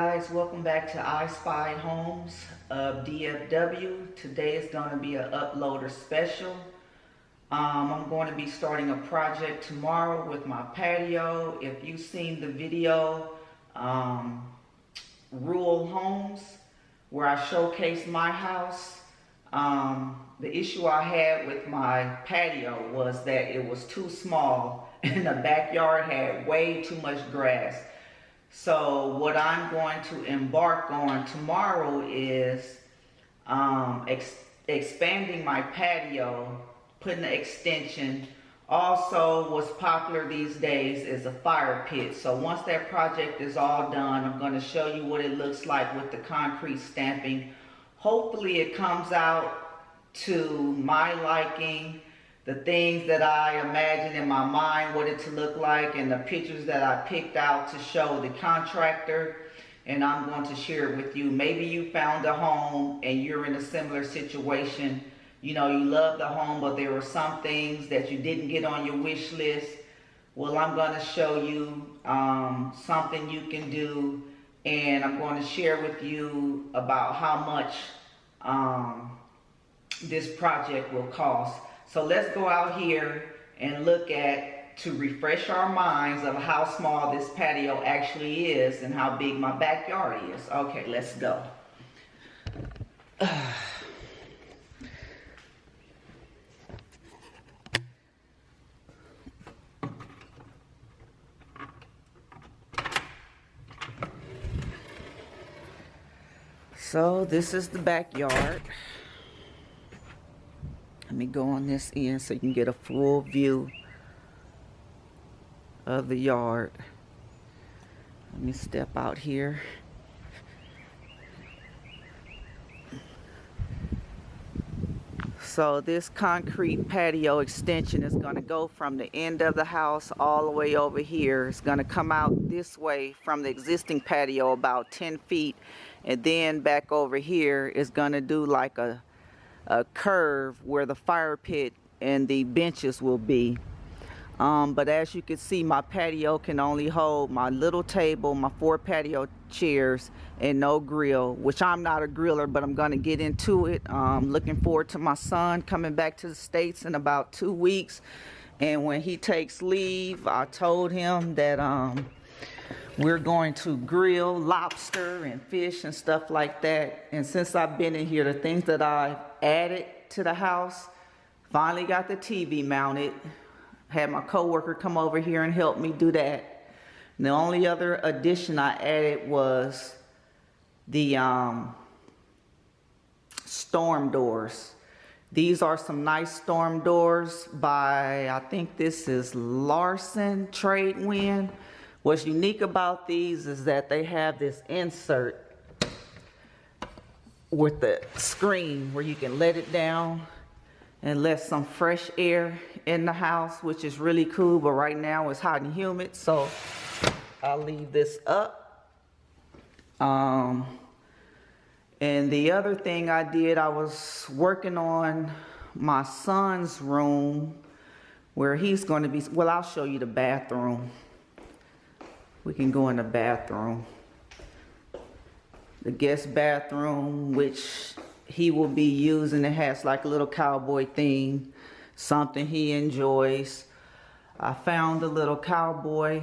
guys, welcome back to I Spy Homes of DFW. Today is going to be an uploader special. I'm going to be starting a project tomorrow with my patio. If you've seen the video, Rural Homes, where I showcased my house, the issue I had with my patio was that it was too small and the backyard had way too much grass. So what I'm going to embark on tomorrow is expanding my patio, putting an extension. Also, what's popular these days is a fire pit. So once that project is all done, I'm going to show you what it looks like with the concrete stamping. Hopefully it comes out to my liking, the things that I imagine in my mind what it to look like, and the pictures that I picked out to show the contractor, and I'm going to share it with you. Maybe you found a home and you're in a similar situation. You know, you love the home, but there were some things that you didn't get on your wish list. Well, I'm going to show you something you can do, and I'm going to share with you about how much this project will cost. So let's go out here and look at, to refresh our minds of how small this patio actually is and how big my backyard is. Okay, let's go. So this is the backyard. Let me go on this end so you can get a full view of the yard. Let me step out here. So this concrete patio extension is going to go from the end of the house all the way over here. It's going to come out this way from the existing patio about 10 feet, and then back over here is going to do like a curve where the fire pit and the benches will be. But as you can see, my patio can only hold my little table, my 4 patio chairs, and no grill, which I'm not a griller, but I'm going to get into it. Looking forward to my son coming back to the States in about 2 weeks. And when he takes leave, I told him that we're going to grill lobster and fish and stuff like that. And since I've been in here, the things that I've added to the house, finally got the TV mounted. Had my coworker come over here and help me do that. And the only other addition I added was the storm doors. These are some nice storm doors by, I think this is Larson Trade Wind. What's unique about these is that they have this insert with the screen where you can let it down and let some fresh air in the house, which is really cool. But right now it's hot and humid, so I'll leave this up. And the other thing I did, I was working on my son's room where he's going to be, well, I'll show you the bathroom. We can go in the bathroom. The guest bathroom, which he will be using. It has like a little cowboy theme, something he enjoys. I found a little cowboy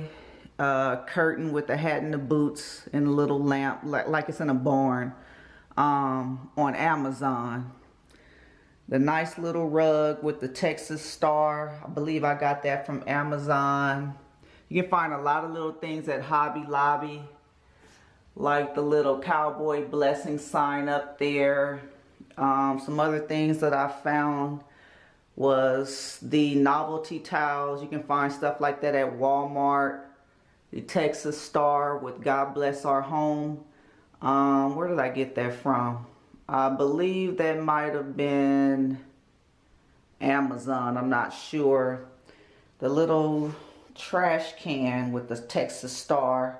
curtain with the hat and the boots and a little lamp, like it's in a barn, on Amazon. The nice little rug with the Texas star, I believe I got that from Amazon. You can find a lot of little things at Hobby Lobby, like the little cowboy blessing sign up there. Some other things that I found was the novelty towels. You can find stuff like that at Walmart. The Texas star with God Bless Our Home. Where did I get that from? I believe that might have been Amazon. I'm not sure. The little trash can with the Texas star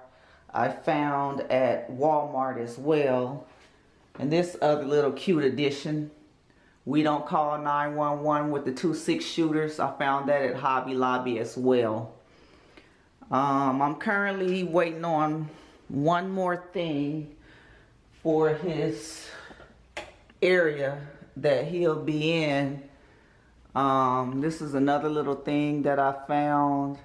I found at Walmart as well. And this other little cute addition, we don't call 911, with the 2.6 shooters. I found that at Hobby Lobby as well. I'm currently waiting on one more thing for his area that he'll be in. This is another little thing that I found.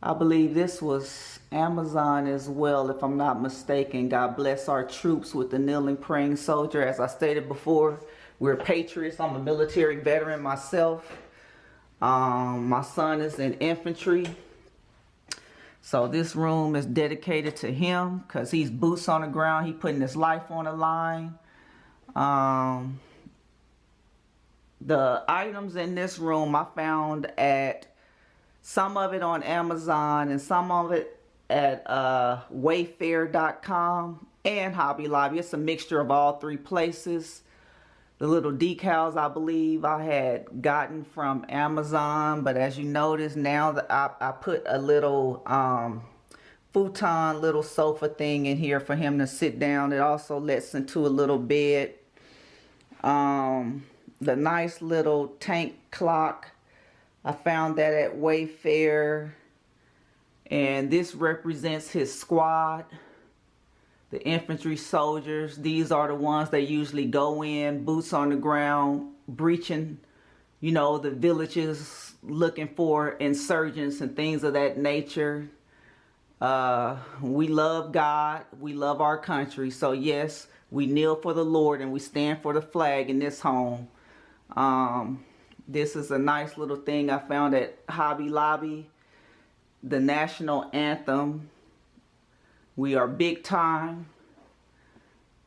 I believe this was Amazon as well, if I'm not mistaken. God bless our troops with the kneeling praying soldier. As I stated before, we're patriots. I'm a military veteran myself. My son is in infantry. So this room is dedicated to him because he's boots on the ground. He's putting his life on the line. The items in this room I found at some of it on Amazon and some of it at wayfair.com and Hobby Lobby. It's a mixture of all three places. The little decals I believe I had gotten from Amazon, but as you notice now that I put a little futon little sofa thing in here for him to sit down. It also lets into a little bed. The nice little tank clock, I found that at Wayfair, and this represents his squad, the infantry soldiers. These are the ones that usually go in, boots on the ground, breaching, you know, the villages, looking for insurgents and things of that nature. We love God, we love our country, so yes, we kneel for the Lord and we stand for the flag in this home. This is a nice little thing I found at Hobby Lobby. The national anthem. We are big time.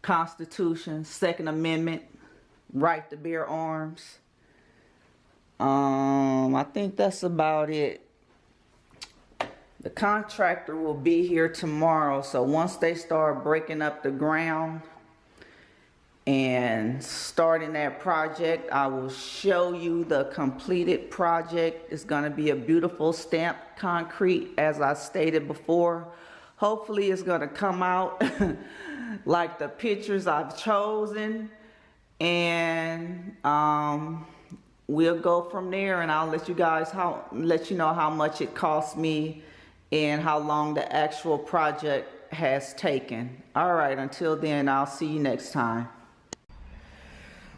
Constitution, Second Amendment, right to bear arms. I think that's about it. The contractor will be here tomorrow, so once they start breaking up the ground and starting that project, I will show you the completed project. It's going to be a beautiful stamped concrete, as I stated before. Hopefully it's going to come out like the pictures I've chosen, and we'll go from there, and I'll let you guys let you know how much it cost me and how long the actual project has taken. All right, until then, I'll see you next time.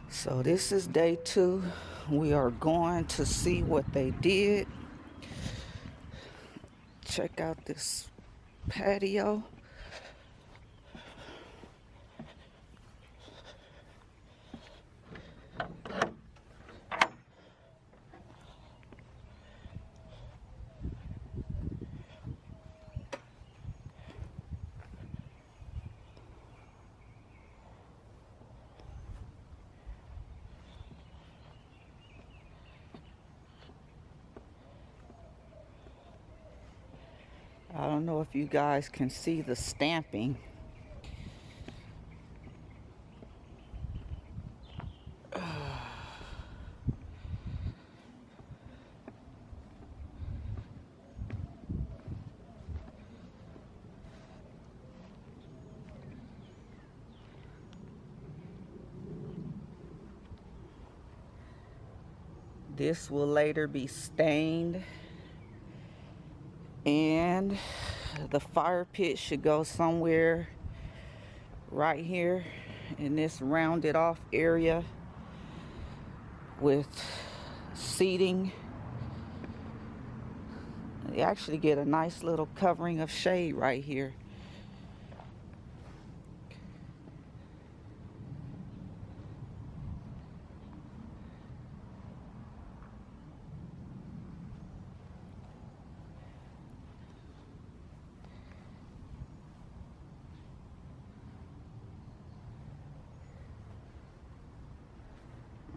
So this is day 2. We are going to see what they did. Check out this patio. I don't know if you guys can see the stamping. This will later be stained, and the fire pit should go somewhere right here in this rounded off area with seating. You actually get a nice little covering of shade right here.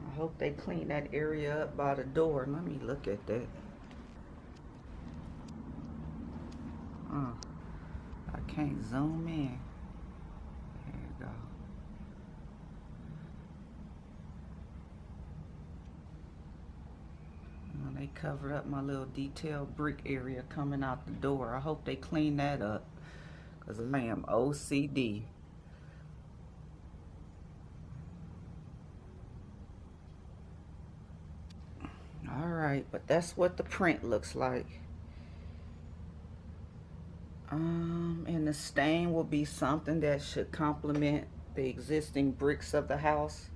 I hope they clean that area up by the door. Let me look at that. I can't zoom in. There you go. Well, they covered up my little detailed brick area coming out the door. I hope they clean that up, because I am OCD. Alright, but that's what the print looks like. And the stain will be something that should complement the existing bricks of the house.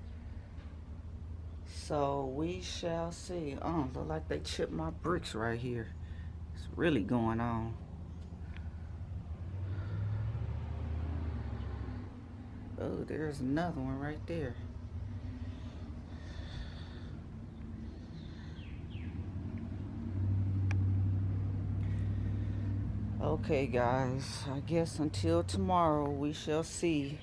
So we shall see. Oh, look like they chipped my bricks right here. It's really going on. Oh, there's another one right there. Okay, guys, I guess until tomorrow we shall see.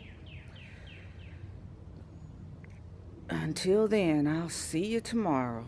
Until then, I'll see you tomorrow.